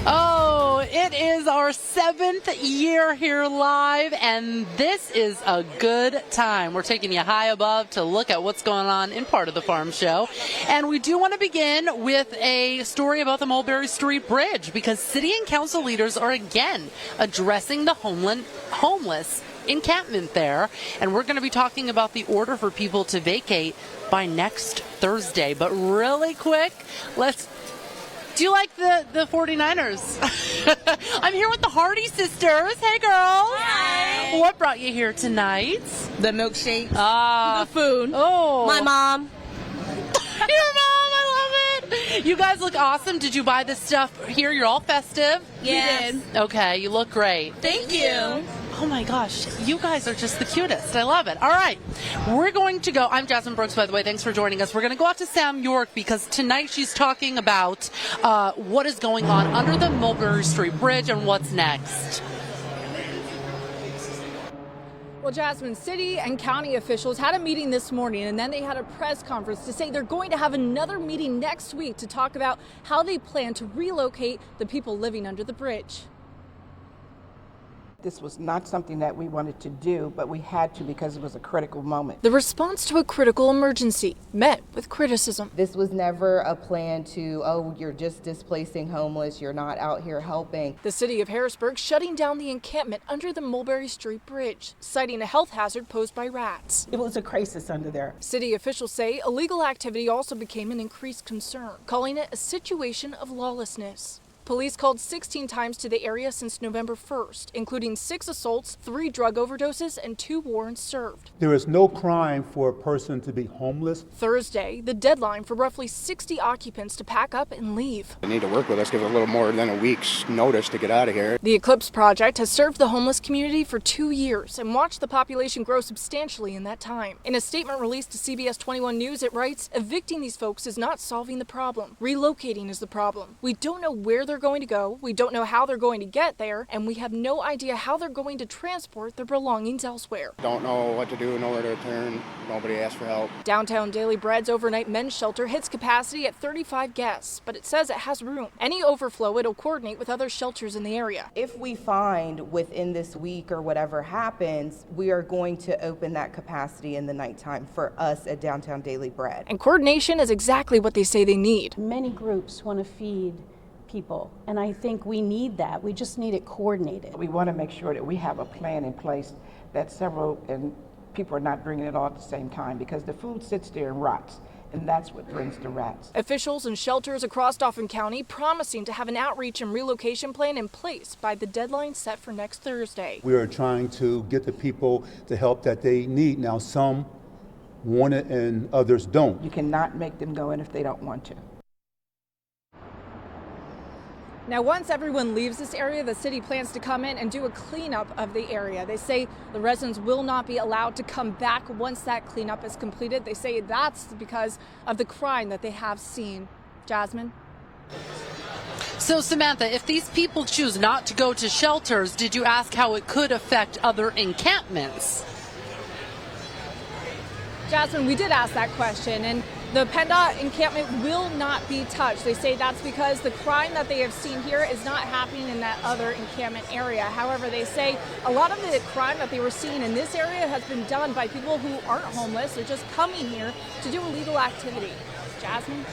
Oh, it is our 7th year here live, and this is a good time. We're taking you high above to look at what's going on in part of the farm show. And we do want to begin with a story about the Mulberry St Bridge, because city and council leaders are again addressing the homeless encampment there. And we're going to be talking about the order for people to vacate by next Thursday. But really quick, do you like the 49ers? I'm here with the Hardy sisters. Hey, girls. Hi. What brought you here tonight? The milkshakes. The food. Oh. My mom. Your mom, I love it. You guys look awesome. Did you buy this stuff here? You're all festive? Yes. We did. Okay, you look great. Thank you. Oh my gosh, you guys are just the cutest. I love it. All right, we're going to go. I'm Jasmine Brooks, by the way. Thanks for joining us. We're going to go out to Sam York because tonight she's talking about what is going on under the Mulberry St Bridge and what's next. Well, Jasmine, city and county officials had a meeting this morning, and then they had a press conference to say they're going to have another meeting next week to talk about how they plan to relocate the people living under the bridge. This was not something that we wanted to do, but we had to because it was a critical moment. The response to a critical emergency met with criticism. This was never a plan to, oh, you're just displacing homeless, you're not out here helping. The City of Harrisburg shutting down the encampment under the Mulberry St Bridge, citing a health hazard posed by rats. It was a crisis under there. City officials say illegal activity also became an increased concern, calling it a situation of lawlessness. Police called 16 times to the area since November 1st, including 6 assaults, 3 drug overdoses, and 2 warrants served. There is no crime for a person to be homeless. Thursday, the deadline for roughly 60 occupants to pack up and leave. They need to work with us, give a little more than a week's notice to get out of here. The Eclipse Project has served the homeless community for 2 years and watched the population grow substantially in that time. In a statement released to CBS 21 News, it writes, evicting these folks is not solving the problem. Relocating is the problem. We don't know where they're going to go, we don't know how they're going to get there, and we have no idea how they're going to transport their belongings elsewhere. Don't know what to do, nowhere to turn, nobody asked for help. Downtown Daily Bread's overnight men's shelter hits capacity at 35 guests, but it says it has room. Any overflow, it'll coordinate with other shelters in the area. If we find within this week or whatever happens, we are going to open that capacity in the nighttime for us at Downtown Daily Bread. And coordination is exactly what they say they need. Many groups want to feed people, and I think we need that. We just need it coordinated. We want to make sure that we have a plan in place that several and people are not bringing it all at the same time, because the food sits there and rots, and that's what brings the rats. Officials and shelters across Dauphin County promising to have an outreach and relocation plan in place by the deadline set for next Thursday. We are trying to get the people the help that they need. Now, some want it and others don't. You cannot make them go in if they don't want to. Now, once everyone leaves this area, the city plans to come in and do a cleanup of the area. They say the residents will not be allowed to come back once that cleanup is completed. They say that's because of the crime that they have seen. Jasmine? So, Samantha, if these people choose not to go to shelters, did you ask how it could affect other encampments? Jasmine, we did ask that question, and the PennDOT encampment will not be touched. They say that's because the crime that they have seen here is not happening in that other encampment area. However, they say a lot of the crime that they were seeing in this area has been done by people who aren't homeless. They're just coming here to do illegal activity. Jasmine?